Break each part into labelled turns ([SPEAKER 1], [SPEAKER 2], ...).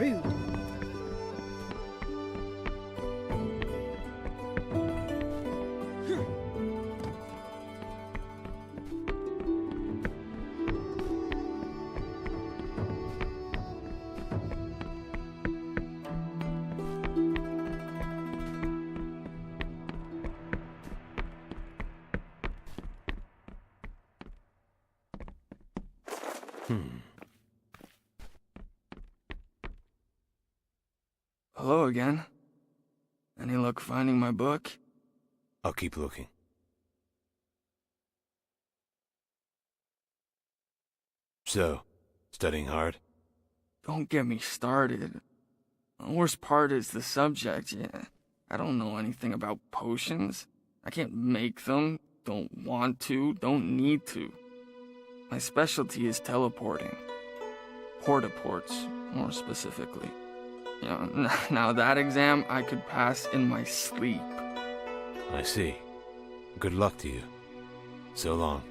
[SPEAKER 1] rude.
[SPEAKER 2] Hello again. Any luck finding my book?
[SPEAKER 3] I'll keep looking. So, studying hard?
[SPEAKER 2] Don't get me started. The worst part is the subject. Yeah, I don't know anything about potions. I can't make them, don't want to, don't need to. My specialty is teleporting. Portaports, more specifically. You know, now that exam I could pass in my sleep.
[SPEAKER 3] I see. Good luck to you. So long.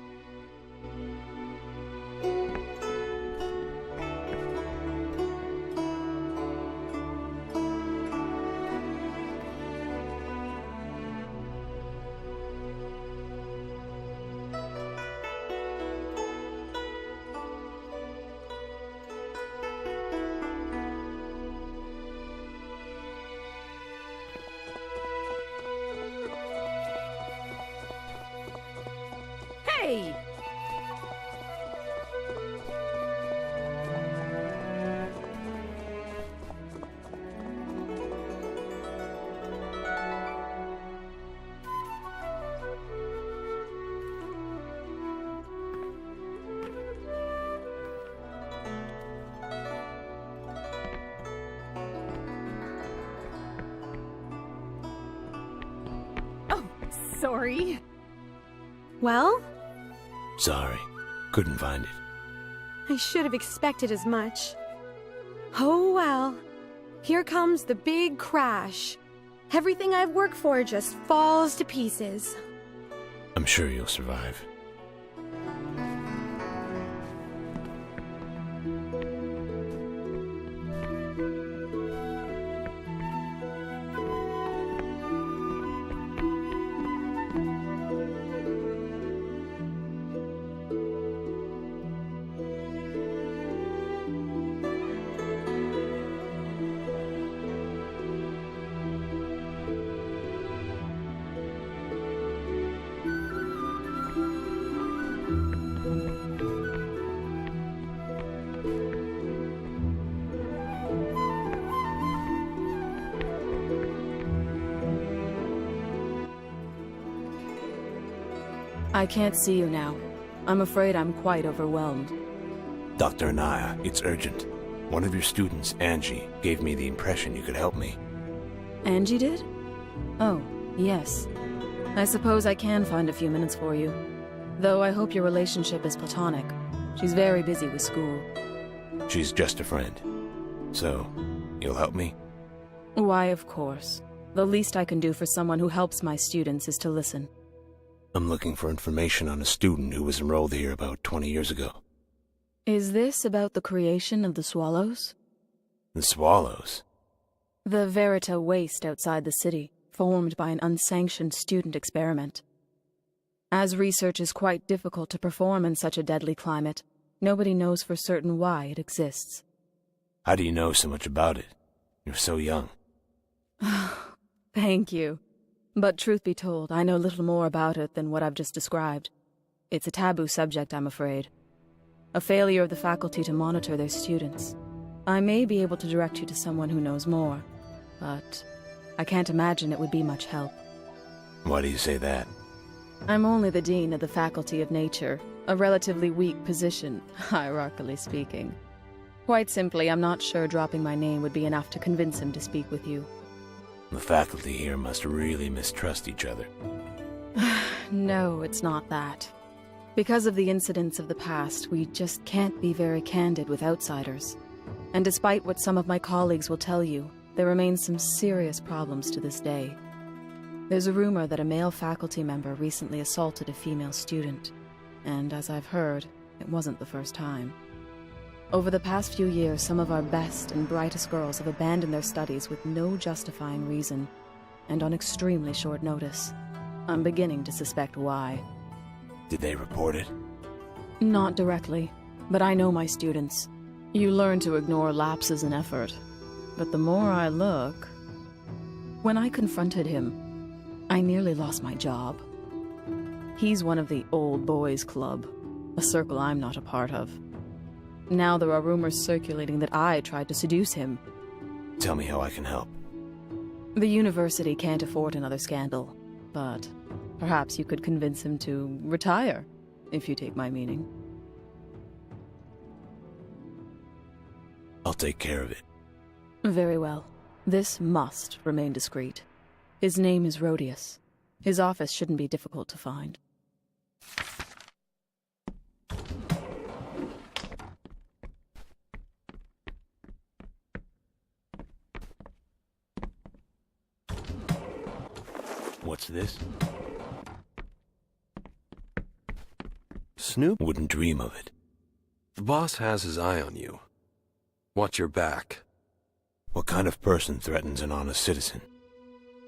[SPEAKER 1] Hey! Oh, sorry.
[SPEAKER 4] Well,
[SPEAKER 3] Sorry. Couldn't find it.
[SPEAKER 4] I should have expected as much. Oh well. Here comes the big crash. Everything I've worked for just falls to pieces.
[SPEAKER 3] I'm sure you'll survive.
[SPEAKER 5] I can't see you now. I'm afraid I'm quite overwhelmed.
[SPEAKER 3] Dr. Anaya, it's urgent. One of your students, Angie, gave me the impression you could help me.
[SPEAKER 5] Angie did? Oh, yes. I suppose I can find a few minutes for you. Though I hope your relationship is platonic. She's very busy with school.
[SPEAKER 3] She's just a friend. So, you'll help me?
[SPEAKER 5] Why, of course. The least I can do for someone who helps my students is to listen.
[SPEAKER 3] I'm looking for information on a student who was enrolled here about 20 years ago.
[SPEAKER 5] Is this about the creation of the swallows?
[SPEAKER 3] The swallows?
[SPEAKER 5] The Verita waste outside the city, formed by an unsanctioned student experiment. As research is quite difficult to perform in such a deadly climate, nobody knows for certain why it exists.
[SPEAKER 3] How do you know so much about it? You're so young.
[SPEAKER 5] Thank you. But truth be told, I know little more about it than what I've just described. It's a taboo subject, I'm afraid. A failure of the faculty to monitor their students. I may be able to direct you to someone who knows more, but I can't imagine it would be much help.
[SPEAKER 3] Why do you say that?
[SPEAKER 5] I'm only the dean of the Faculty of Nature, a relatively weak position, hierarchically speaking. Quite simply, I'm not sure dropping my name would be enough to convince him to speak with you.
[SPEAKER 3] The faculty here must really mistrust each other.
[SPEAKER 5] No, it's not that. Because of the incidents of the past, we just can't be very candid with outsiders. And despite what some of my colleagues will tell you, there remain some serious problems to this day. There's a rumor that a male faculty member recently assaulted a female student. And as I've heard, it wasn't the first time. Over the past few years, some of our best and brightest girls have abandoned their studies with no justifying reason, and on extremely short notice. I'm beginning to suspect why.
[SPEAKER 3] Did they report it?
[SPEAKER 5] Not directly, but I know my students. You learn to ignore lapses in effort, but the more I look... When I confronted him, I nearly lost my job. He's one of the old boys club, a circle I'm not a part of. Now there are rumors circulating that I tried to seduce him.
[SPEAKER 3] Tell me how I can help.
[SPEAKER 5] The university can't afford another scandal, but perhaps you could convince him to retire, if you take my meaning.
[SPEAKER 3] I'll take care of it.
[SPEAKER 5] Very well. This must remain discreet. His name is Rhodius. His office shouldn't be difficult to find.
[SPEAKER 3] What's this?
[SPEAKER 6] Snoop?
[SPEAKER 3] Wouldn't dream of it.
[SPEAKER 6] The boss has his eye on you. Watch your back.
[SPEAKER 3] What kind of person threatens an honest citizen?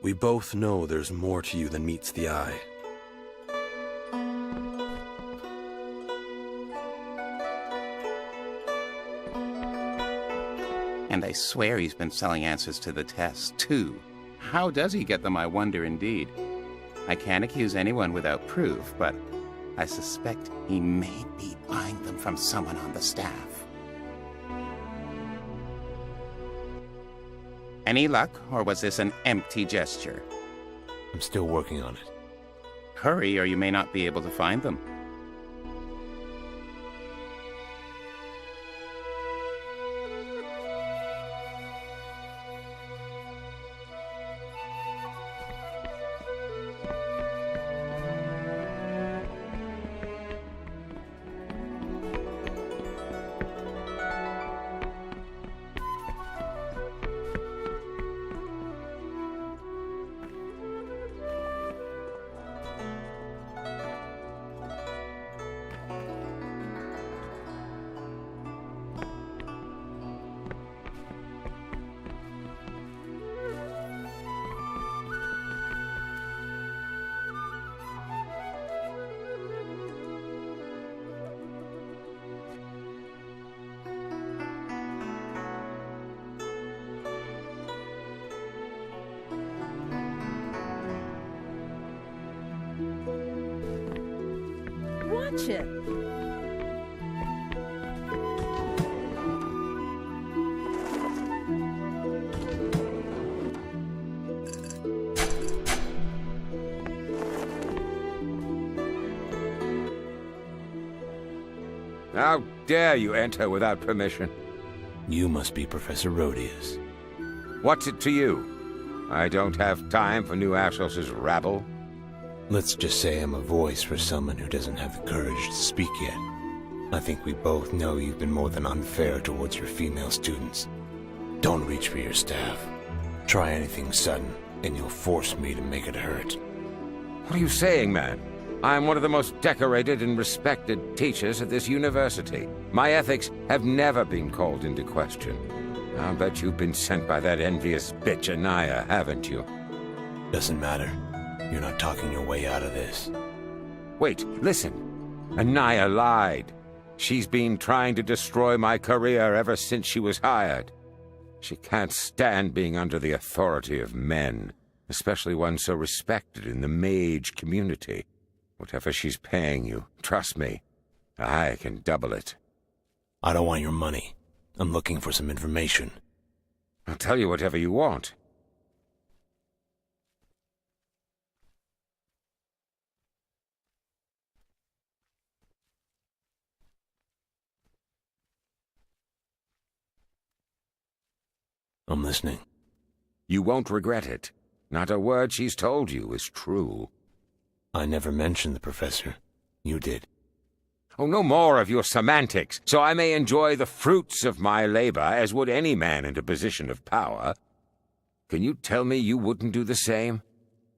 [SPEAKER 6] We both know there's more to you than meets the eye.
[SPEAKER 7] And I swear he's been selling answers to the tests, too. How does he get them, I wonder indeed. I can't accuse anyone without proof, but I suspect he may be buying them from someone on the staff. Any luck, or was this an empty gesture?
[SPEAKER 3] I'm still working on it.
[SPEAKER 7] Hurry, or you may not be able to find them.
[SPEAKER 1] Watch it.
[SPEAKER 8] How dare you enter without permission?
[SPEAKER 3] You must be Professor Rhodius.
[SPEAKER 8] What's it to you? I don't have time for new Ashos's rabble.
[SPEAKER 3] Let's just say I'm a voice for someone who doesn't have the courage to speak yet. I think we both know you've been more than unfair towards your female students. Don't reach for your staff. Try anything sudden, and you'll force me to make it hurt.
[SPEAKER 8] What are you saying, man? I'm one of the most decorated and respected teachers at this university. My ethics have never been called into question. I'll bet you've been sent by that envious bitch Anaya, haven't you?
[SPEAKER 3] Doesn't matter. You're not talking your way out of this.
[SPEAKER 8] Wait, listen. Anaya lied. She's been trying to destroy my career ever since she was hired. She can't stand being under the authority of men, especially one so respected in the mage community. Whatever she's paying you, trust me, I can double it.
[SPEAKER 3] I don't want your money. I'm looking for some information.
[SPEAKER 8] I'll tell you whatever you want.
[SPEAKER 3] I'm listening.
[SPEAKER 8] You won't regret it. Not a word she's told you is true.
[SPEAKER 3] I never mentioned the professor. You did.
[SPEAKER 8] Oh, no more of your semantics, so I may enjoy the fruits of my labor as would any man in a position of power. Can you tell me you wouldn't do the same?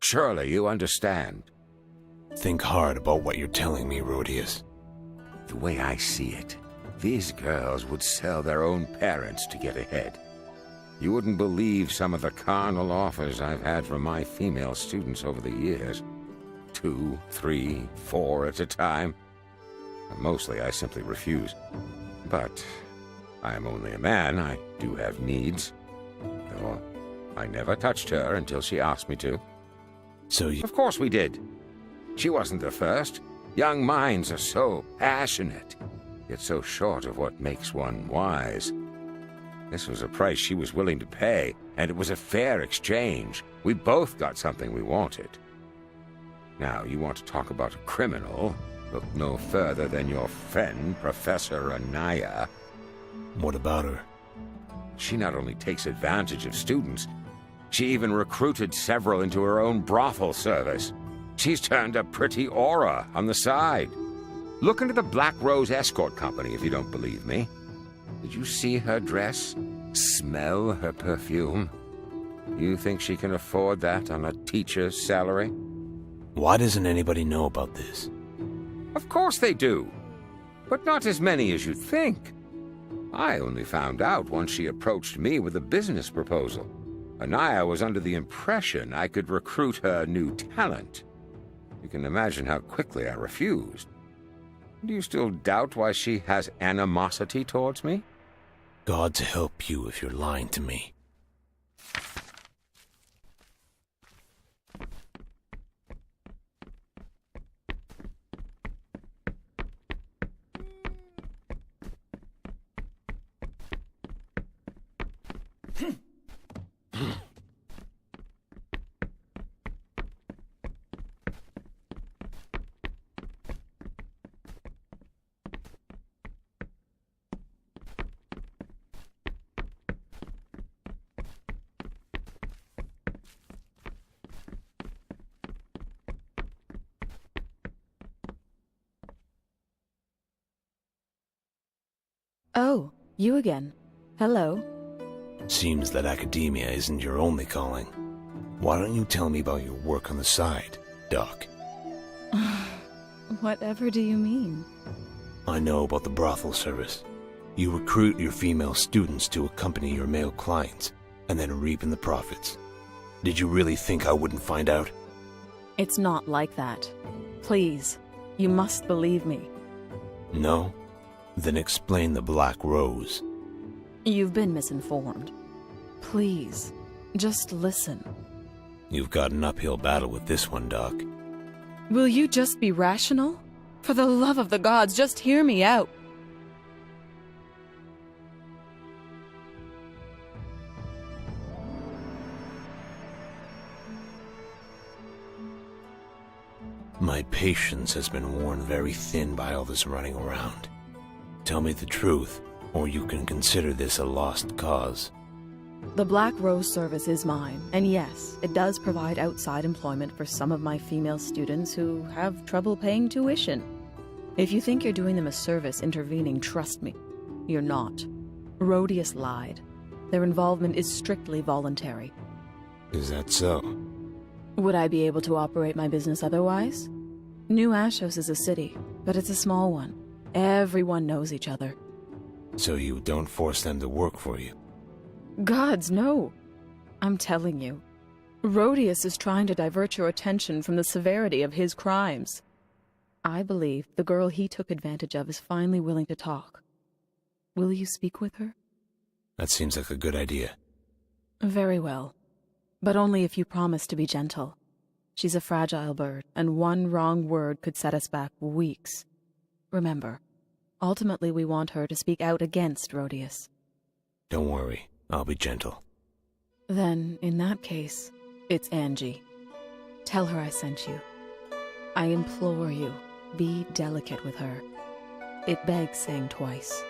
[SPEAKER 8] Surely you understand.
[SPEAKER 3] Think hard about what you're telling me, Rhodius.
[SPEAKER 8] The way I see it, These girls would sell their own parents to get ahead. You wouldn't believe some of the carnal offers I've had from my female students over the years. 2, 3, 4 at a time. Mostly I simply refuse. But I'm only a man. I do have needs. Though I never touched her until she asked me to.
[SPEAKER 3] So you...
[SPEAKER 8] Of course we did. She wasn't the first. Young minds are so passionate, yet so short of what makes one wise. This was a price she was willing to pay, and it was a fair exchange. We both got something we wanted. Now, you want to talk about a criminal? Look no further than your friend, Professor Anaya.
[SPEAKER 3] What about her?
[SPEAKER 8] She not only takes advantage of students, she even recruited several into her own brothel service. She's turned a pretty aura on the side. Look into the Black Rose Escort Company if you don't believe me. Did you see her dress? Smell her perfume? You think she can afford that on a teacher's salary?
[SPEAKER 3] Why doesn't anybody know about this?
[SPEAKER 8] Of course they do. But not as many as you'd think. I only found out once she approached me with a business proposal. Anaya was under the impression I could recruit her new talent. You can imagine how quickly I refused. Do you still doubt why she has animosity towards me?
[SPEAKER 3] God to help you if you're lying to me.
[SPEAKER 5] Oh, you again. Hello.
[SPEAKER 3] Seems that academia isn't your only calling. Why don't you tell me about your work on the side, Doc?
[SPEAKER 5] Whatever do you mean?
[SPEAKER 3] I know about the brothel service. You recruit your female students to accompany your male clients, and then reap in the profits. Did you really think I wouldn't find out?
[SPEAKER 5] It's not like that. Please, you must believe me.
[SPEAKER 3] No? Then explain the Black Rose.
[SPEAKER 5] You've been misinformed. Please, just listen.
[SPEAKER 3] You've got an uphill battle with this one, Doc.
[SPEAKER 5] Will you just be rational? For the love of the gods, just hear me out.
[SPEAKER 3] My patience has been worn very thin by all this running around. Tell me the truth, or you can consider this a lost cause.
[SPEAKER 5] The Black Rose service is mine, and yes, it does provide outside employment for some of my female students who have trouble paying tuition. If you think you're doing them a service intervening, trust me, you're not. Rhodius lied. Their involvement is strictly voluntary.
[SPEAKER 3] Is that so?
[SPEAKER 5] Would I be able to operate my business otherwise? New Ashos is a city, but it's a small one. Everyone knows each other.
[SPEAKER 3] So you don't force them to work for you?
[SPEAKER 5] Gods, no. I'm telling you. Rhodius is trying to divert your attention from the severity of his crimes. I believe the girl he took advantage of is finally willing to talk. Will you speak with her?
[SPEAKER 3] That seems like a good idea.
[SPEAKER 5] Very well. But only if you promise to be gentle. She's a fragile bird, and one wrong word could set us back weeks. Remember, ultimately we want her to speak out against Rhodius.
[SPEAKER 3] Don't worry, I'll be gentle.
[SPEAKER 5] Then, in that case, it's Angie. Tell her I sent you. I implore you, be delicate with her. It begs saying twice.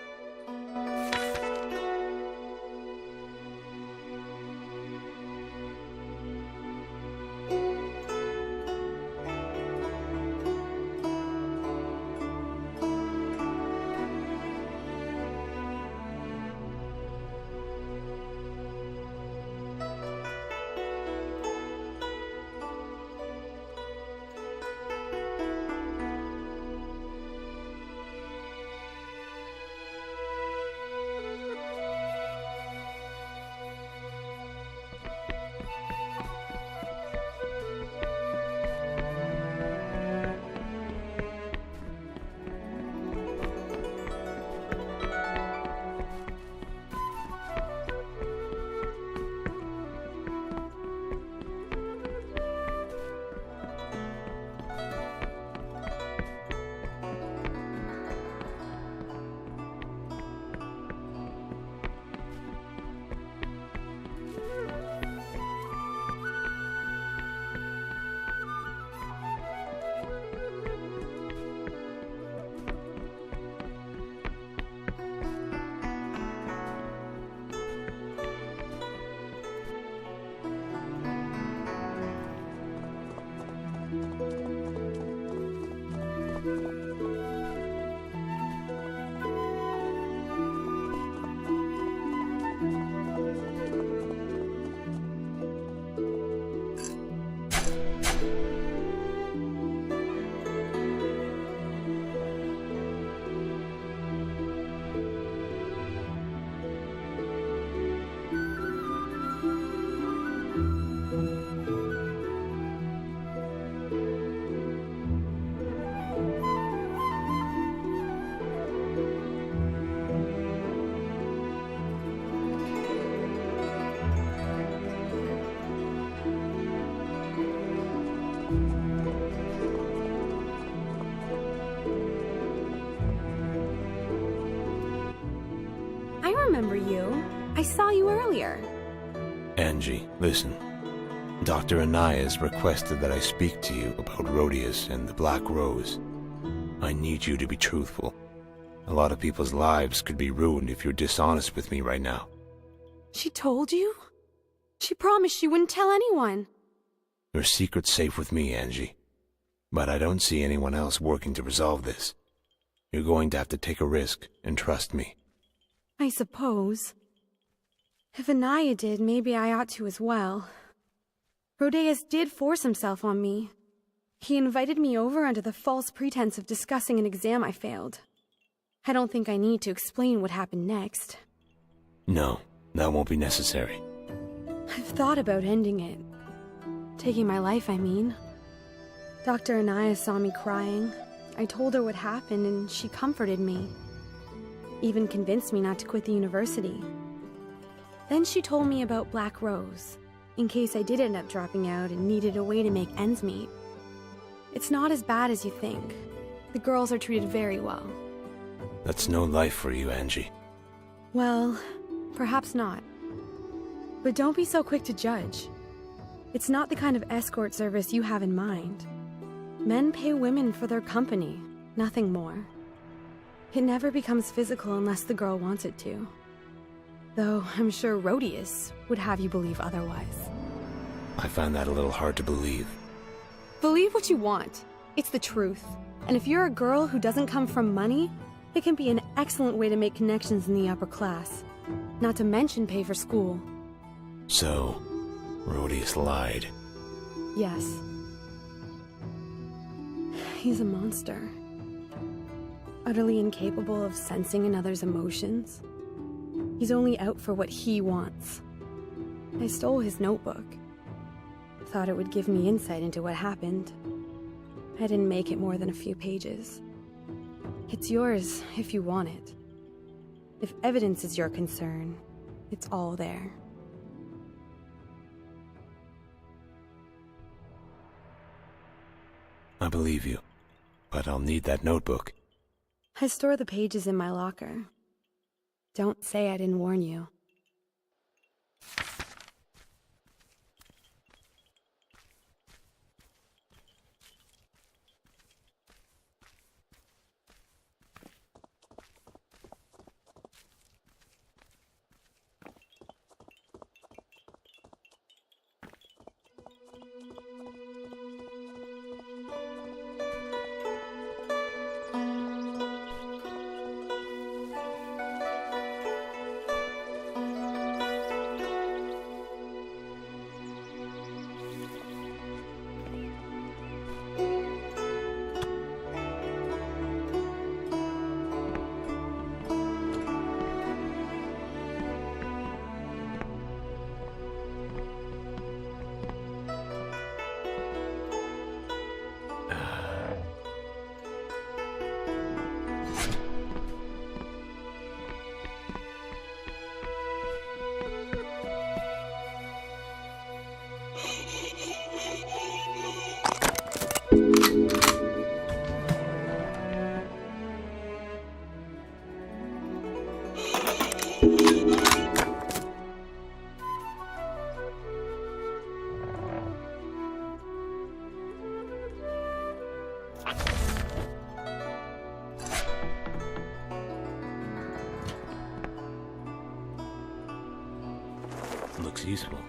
[SPEAKER 4] I remember you. I saw you earlier.
[SPEAKER 3] Angie, listen. Dr. Anaya's requested that I speak to you about Rhodius and the Black Rose. I need you to be truthful. A lot of people's lives could be ruined if you're dishonest with me right now.
[SPEAKER 4] She told you? She promised she wouldn't tell anyone.
[SPEAKER 3] Your secret's safe with me, Angie. But I don't see anyone else working to resolve this. You're going to have to take a risk and trust me.
[SPEAKER 4] I suppose. If Anaya did, maybe I ought to as well. Rhodius did force himself on me. He invited me over under the false pretense of discussing an exam I failed. I don't think I need to explain what happened next.
[SPEAKER 3] No, that won't be necessary.
[SPEAKER 4] I've thought about ending it. Taking my life, I mean. Dr. Anaya saw me crying. I told her what happened and she comforted me. Even convinced me not to quit the university. Then she told me about Black Rose, in case I did end up dropping out and needed a way to make ends meet. It's not as bad as you think. The girls are treated very well.
[SPEAKER 3] That's no life for you, Angie.
[SPEAKER 4] Well, perhaps not. But don't be so quick to judge. It's not the kind of escort service you have in mind. Men pay women for their company, nothing more. It never becomes physical unless the girl wants it to. Though I'm sure Rhodius would have you believe otherwise.
[SPEAKER 3] I find that a little hard to believe.
[SPEAKER 4] Believe what you want. It's the truth. And if you're a girl who doesn't come from money, it can be an excellent way to make connections in the upper class. Not to mention pay for school.
[SPEAKER 3] So, Rhodius lied.
[SPEAKER 4] Yes. He's a monster. Utterly incapable of sensing another's emotions. He's only out for what he wants. I stole his notebook. Thought it would give me insight into what happened. I didn't make it more than a few pages. It's yours if you want it. If evidence is your concern, it's all there.
[SPEAKER 3] I believe you, but I'll need that notebook.
[SPEAKER 4] I store the pages in my locker. Don't say I didn't warn you.
[SPEAKER 3] Looks useful.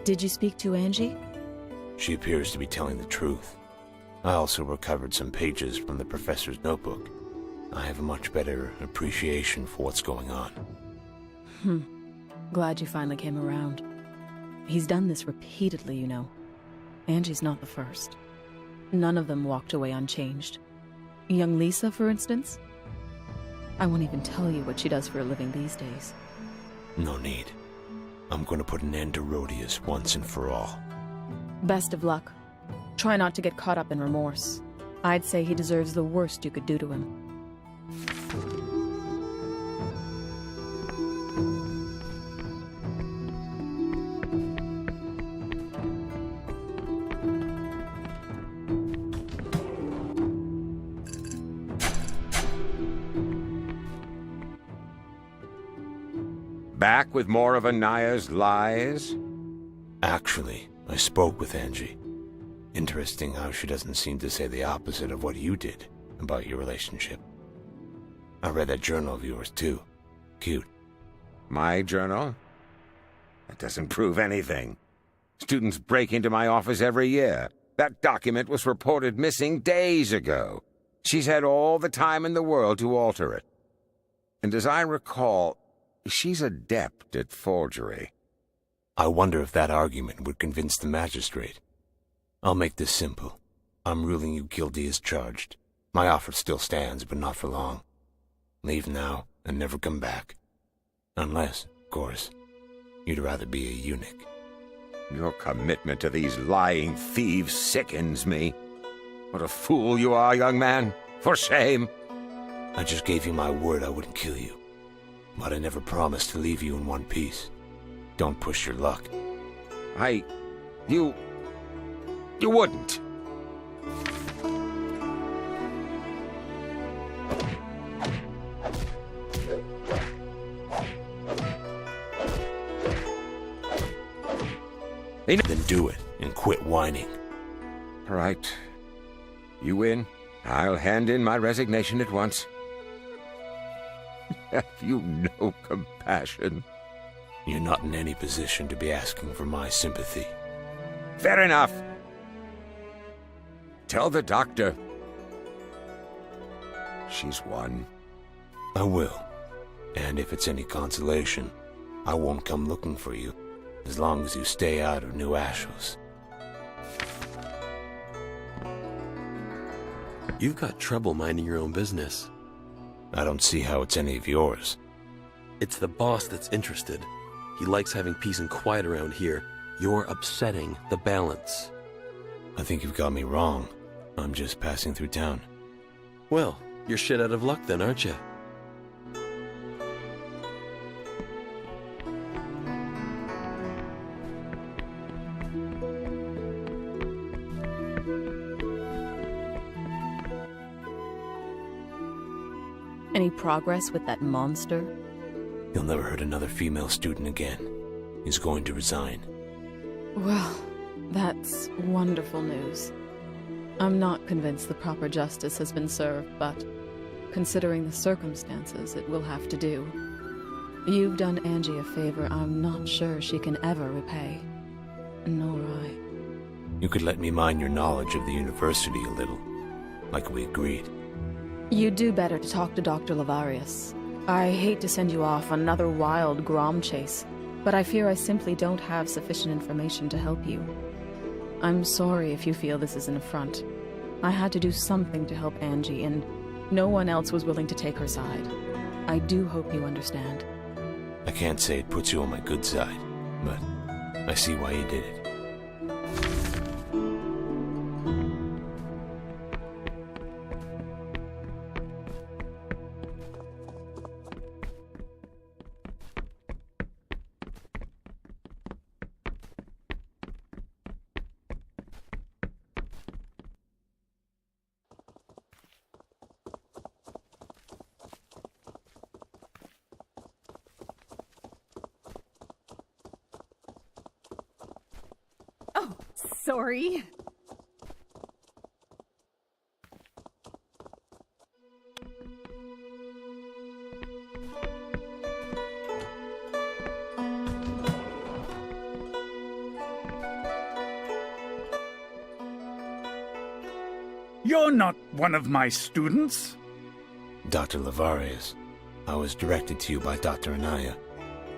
[SPEAKER 5] Did you speak to Angie?
[SPEAKER 3] She appears to be telling the truth. I also recovered some pages from the professor's notebook. I have a much better appreciation for what's going on.
[SPEAKER 5] Glad you finally came around. He's done this repeatedly, you know. Angie's not the first. None of them walked away unchanged. Young Lisa, for instance? I won't even tell you what she does for a living these days.
[SPEAKER 3] No need. I'm going to put an end to Rhodius once and for all.
[SPEAKER 5] Best of luck. Try not to get caught up in remorse. I'd say he deserves the worst you could do to him.
[SPEAKER 8] Back with more of Anaya's lies?
[SPEAKER 3] Actually, I spoke with Angie. Interesting how she doesn't seem to say the opposite of what you did about your relationship. I read that journal of yours, too. Cute.
[SPEAKER 8] My journal? That doesn't prove anything. Students break into my office every year. That document was reported missing days ago. She's had all the time in the world to alter it. And as I recall, she's adept at forgery.
[SPEAKER 3] I wonder if that argument would convince the magistrate. I'll make this simple. I'm ruling you guilty as charged. My offer still stands, but not for long. Leave now and never come back. Unless, of course, you'd rather be a eunuch.
[SPEAKER 8] Your commitment to these lying thieves sickens me. What a fool you are, young man. For shame.
[SPEAKER 3] I just gave you my word I wouldn't kill you. But I never promised to leave you in one piece. Don't push your luck.
[SPEAKER 8] You wouldn't.
[SPEAKER 3] Then do it and quit whining.
[SPEAKER 8] All right. You win. I'll hand in my resignation at once. Have you no compassion?
[SPEAKER 3] You're not in any position to be asking for my sympathy.
[SPEAKER 8] Fair enough. Tell the doctor. She's won.
[SPEAKER 3] I will. And if it's any consolation, I won't come looking for you, as long as you stay out of New Ashos.
[SPEAKER 6] You've got trouble minding your own business.
[SPEAKER 3] I don't see how it's any of yours.
[SPEAKER 6] It's the boss that's interested. He likes having peace and quiet around here. You're upsetting the balance.
[SPEAKER 3] I think you've got me wrong. I'm just passing through town.
[SPEAKER 6] Well, you're shit out of luck then, aren't you?
[SPEAKER 5] Any progress with that monster?
[SPEAKER 3] You'll never hurt another female student again. He's going to resign.
[SPEAKER 5] Well, that's wonderful news. I'm not convinced the proper justice has been served, but considering the circumstances, it will have to do. You've done Angie a favor I'm not sure she can ever repay. Nor I.
[SPEAKER 3] You could let me mine your knowledge of the university a little, like we agreed.
[SPEAKER 5] You'd do better to talk to Dr. Lavarius. I hate to send you off on another wild Grom chase, but I fear I simply don't have sufficient information to help you. I'm sorry if you feel this is an affront. I had to do something to help Angie, and no one else was willing to take her side. I do hope you understand.
[SPEAKER 3] I can't say it puts you on my good side, but I see why you did it.
[SPEAKER 1] Oh, sorry.
[SPEAKER 9] not one of my students.
[SPEAKER 3] Dr. Lavarius, I was directed to you by Dr. Anaya.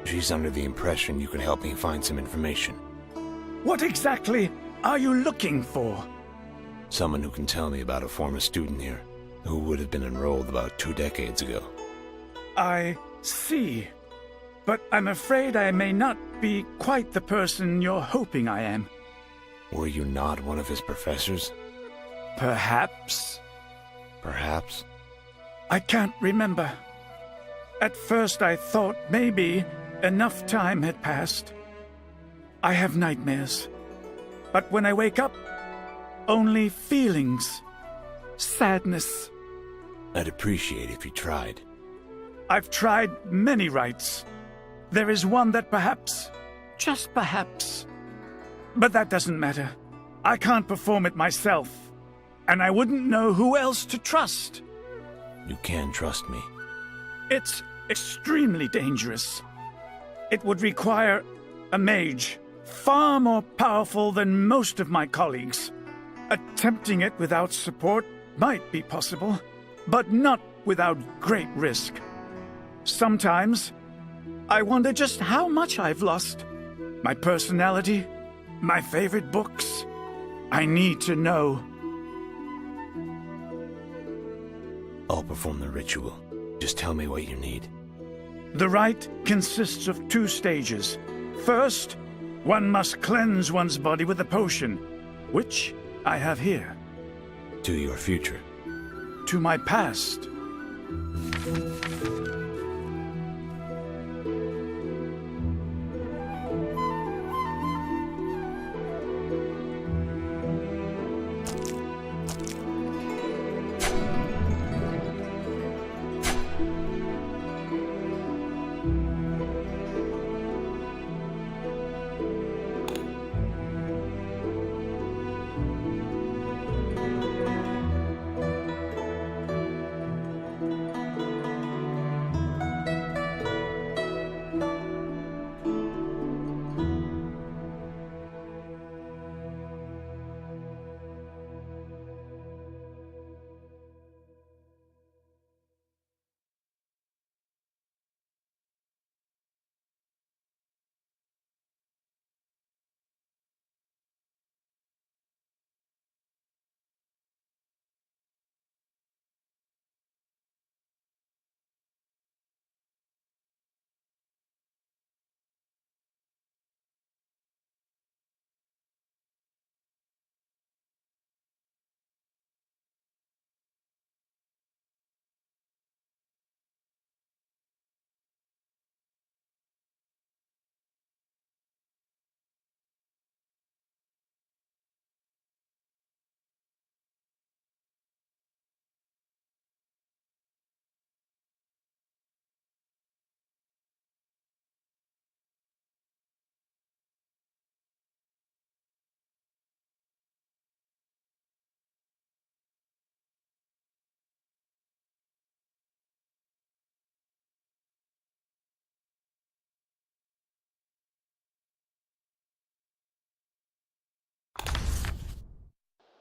[SPEAKER 3] She's under the impression you could help me find some information.
[SPEAKER 9] What exactly are you looking for?
[SPEAKER 3] Someone who can tell me about a former student here, who would have been enrolled about 2 decades ago.
[SPEAKER 9] I see. But I'm afraid I may not be quite the person you're hoping I am.
[SPEAKER 3] Were you not one of his professors?
[SPEAKER 9] Perhaps.
[SPEAKER 3] Perhaps?
[SPEAKER 9] I can't remember. At first I thought maybe enough time had passed. I have nightmares. But when I wake up, only feelings. Sadness.
[SPEAKER 3] I'd appreciate if you tried.
[SPEAKER 9] I've tried many rites. There is one that perhaps, just perhaps. But that doesn't matter. I can't perform it myself. And I wouldn't know who else to trust.
[SPEAKER 3] You can trust me.
[SPEAKER 9] It's extremely dangerous. It would require a mage, far more powerful than most of my colleagues. Attempting it without support might be possible, but not without great risk. Sometimes, I wonder just how much I've lost. My personality, my favorite books. I need to know.
[SPEAKER 3] I'll perform the ritual. Just tell me what you need.
[SPEAKER 9] The rite consists of 2 stages. First, one must cleanse one's body with a potion, which I have here.
[SPEAKER 3] To your future.
[SPEAKER 9] To my past.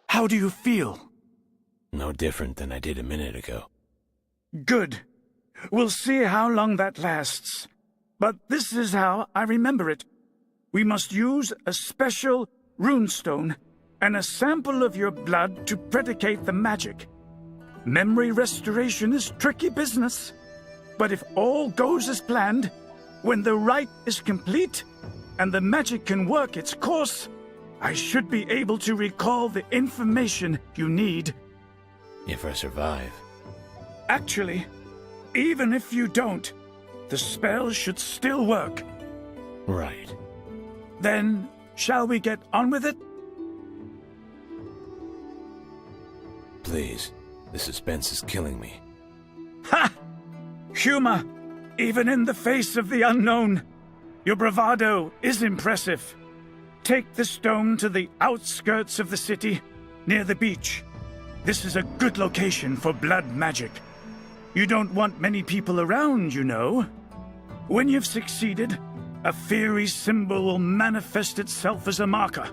[SPEAKER 9] How do you feel?
[SPEAKER 3] No different than I did a minute ago.
[SPEAKER 9] Good. We'll see how long that lasts. But this is how I remember it. We must use a special runestone and a sample of your blood to predicate the magic. Memory restoration is tricky business. But if all goes as planned, when the rite is complete and the magic can work its course, I should be able to recall the information you need.
[SPEAKER 3] If I survive.
[SPEAKER 9] Actually, even if you don't, the spell should still work.
[SPEAKER 3] Right.
[SPEAKER 9] Then, shall we get on with it?
[SPEAKER 3] Please, the suspense is killing me.
[SPEAKER 9] Ha! Humor, even in the face of the unknown. Your bravado is impressive. Take the stone to the outskirts of the city, near the beach. This is a good location for blood magic. You don't want many people around, you know. When you've succeeded, a fiery symbol will manifest itself as a marker.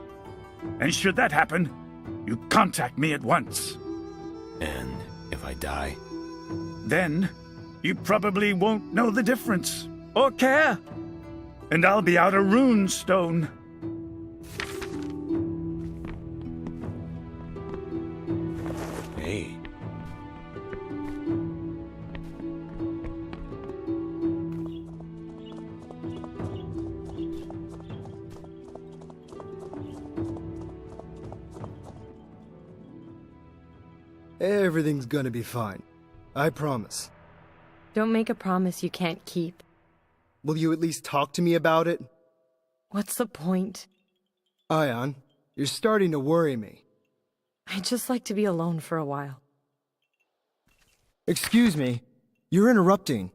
[SPEAKER 9] And should that happen, you contact me at once.
[SPEAKER 3] And if I die?
[SPEAKER 9] Then, you probably won't know the difference, or care. And I'll be out a rune stone.
[SPEAKER 3] Hey.
[SPEAKER 10] Everything's gonna be fine. I promise.
[SPEAKER 1] Don't make a promise you can't keep.
[SPEAKER 10] Will you at least talk to me about it?
[SPEAKER 1] What's the point?
[SPEAKER 10] Ion, you're starting to worry me.
[SPEAKER 1] I'd just like to be alone for a while.
[SPEAKER 10] Excuse me, you're interrupting.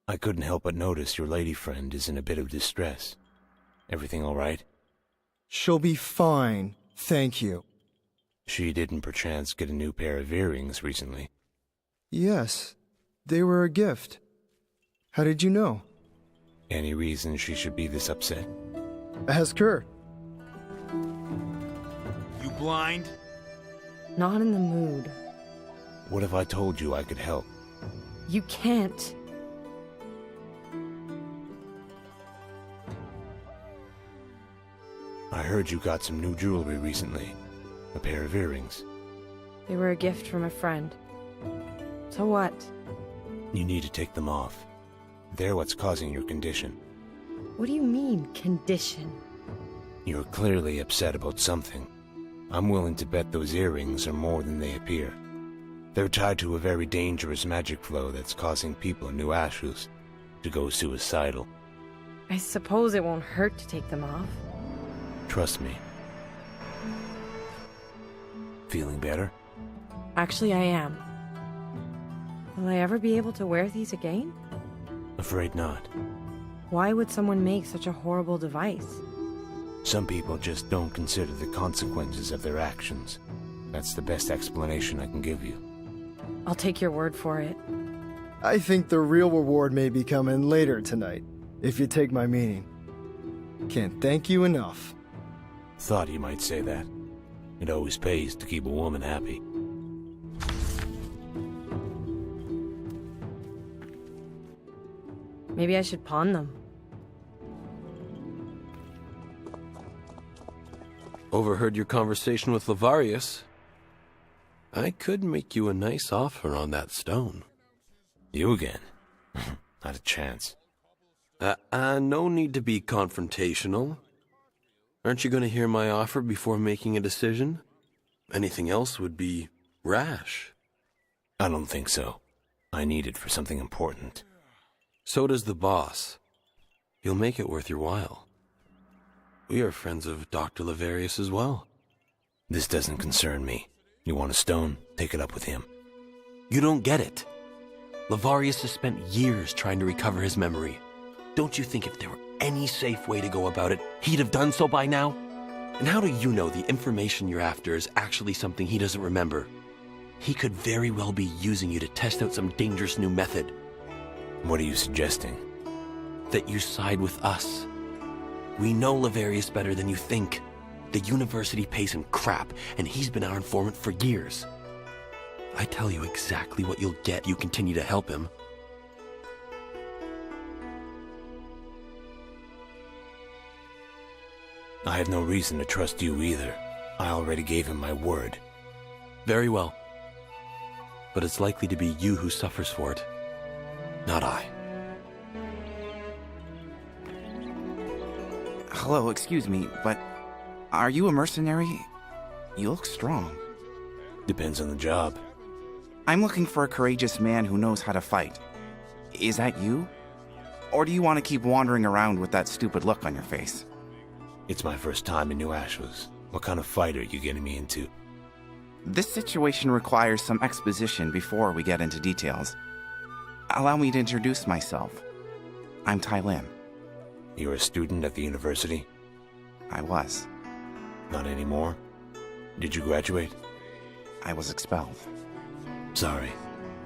[SPEAKER 3] I couldn't help but notice your lady friend is in a bit of distress. Everything all right?
[SPEAKER 10] She'll be fine, thank you.
[SPEAKER 3] She didn't perchance get a new pair of earrings recently.
[SPEAKER 10] Yes, they were a gift. How did you know?
[SPEAKER 3] Any reason she should be this upset?
[SPEAKER 10] Ask her.
[SPEAKER 11] You blind?
[SPEAKER 1] Not in the mood.
[SPEAKER 3] What if I told you I could help?
[SPEAKER 1] You can't.
[SPEAKER 3] I heard you got some new jewelry recently. A pair of earrings.
[SPEAKER 1] They were a gift from a friend. So what?
[SPEAKER 3] You need to take them off. They're what's causing your condition.
[SPEAKER 1] What do you mean, condition?
[SPEAKER 3] You're clearly upset about something. I'm willing to bet those earrings are more than they appear. They're tied to a very dangerous magic flow that's causing people in New Ashus to go suicidal.
[SPEAKER 1] I suppose it won't hurt to take them off.
[SPEAKER 3] Trust me. Feeling better?
[SPEAKER 1] Actually, I am. Will I ever be able to wear these again?
[SPEAKER 3] Afraid not.
[SPEAKER 1] Why would someone make such a horrible device?
[SPEAKER 3] Some people just don't consider the consequences of their actions. That's the best explanation I can give you.
[SPEAKER 1] I'll take your word for it.
[SPEAKER 10] I think the real reward may be coming later tonight, if you take my meaning. Can't thank you enough.
[SPEAKER 3] Thought you might say that. It always pays to keep a woman happy.
[SPEAKER 1] Maybe I should pawn them.
[SPEAKER 6] Overheard your conversation with Lavarius. I could make you a nice offer on that stone.
[SPEAKER 3] You again? Not a chance.
[SPEAKER 6] No need to be confrontational. Aren't you going to hear my offer before making a decision? Anything else would be rash.
[SPEAKER 3] I don't think so. I need it for something important.
[SPEAKER 6] So does the boss. He'll make it worth your while. We are friends of Dr. Lavarius as well.
[SPEAKER 3] This doesn't concern me. You want a stone? Take it up with him.
[SPEAKER 6] You don't get it. Lavarius has spent years trying to recover his memory. Don't you think if there were any safe way to go about it, he'd have done so by now? And how do you know the information you're after is actually something he doesn't remember? He could very well be using you to test out some dangerous new method.
[SPEAKER 3] What are you suggesting?
[SPEAKER 6] That you side with us. We know Lavarius better than you think. The university pays him crap, and he's been our informant for years. I tell you exactly what you'll get if you continue to help him.
[SPEAKER 3] I have no reason to trust you either. I already gave him my word.
[SPEAKER 6] Very well. But it's likely to be you who suffers for it, not I.
[SPEAKER 12] Hello, excuse me, but are you a mercenary? You look strong.
[SPEAKER 3] Depends on the job.
[SPEAKER 12] I'm looking for a courageous man who knows how to fight. Is that you? Or do you want to keep wandering around with that stupid look on your face?
[SPEAKER 3] It's my first time in New Ashus. What kind of fight are you getting me into?
[SPEAKER 12] This situation requires some exposition before we get into details. Allow me to introduce myself. I'm Tai Lim.
[SPEAKER 3] You're a student at the university?
[SPEAKER 12] I was.
[SPEAKER 3] Not anymore? Did you graduate?
[SPEAKER 12] I was expelled.
[SPEAKER 3] Sorry.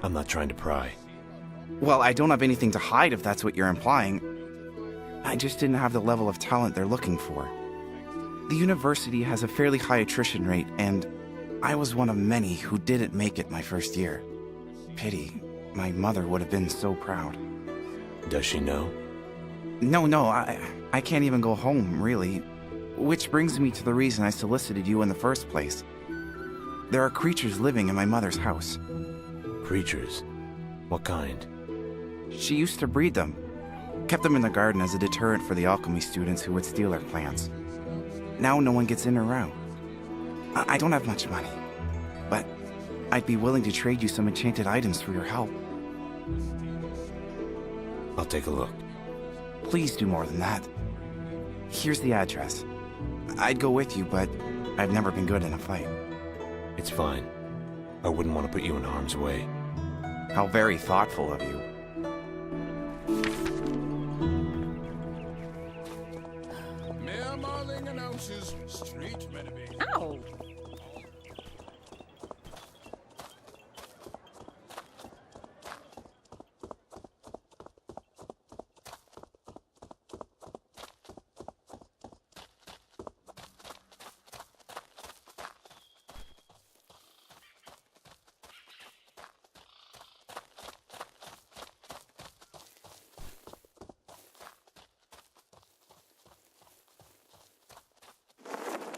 [SPEAKER 3] I'm not trying to pry.
[SPEAKER 12] Well, I don't have anything to hide if that's what you're implying. I just didn't have the level of talent they're looking for. The university has a fairly high attrition rate, and I was one of many who didn't make it my first year. Pity. My mother would have been so proud.
[SPEAKER 3] Does she know?
[SPEAKER 12] No, I can't even go home, really. Which brings me to the reason I solicited you in the first place. There are creatures living in my mother's house.
[SPEAKER 3] Creatures? What kind?
[SPEAKER 12] She used to breed them. Kept them in the garden as a deterrent for the alchemy students who would steal her plants. Now no one gets in or out. I don't have much money, but I'd be willing to trade you some enchanted items for your help.
[SPEAKER 3] I'll take a look.
[SPEAKER 12] Please do more than that. Here's the address. I'd go with you, but I've never been good in a fight.
[SPEAKER 3] It's fine. I wouldn't want to put you in harm's way.
[SPEAKER 12] How very thoughtful of you.
[SPEAKER 11] Mayor Marling announces street renovation.
[SPEAKER 1] Ow!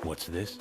[SPEAKER 3] What's this?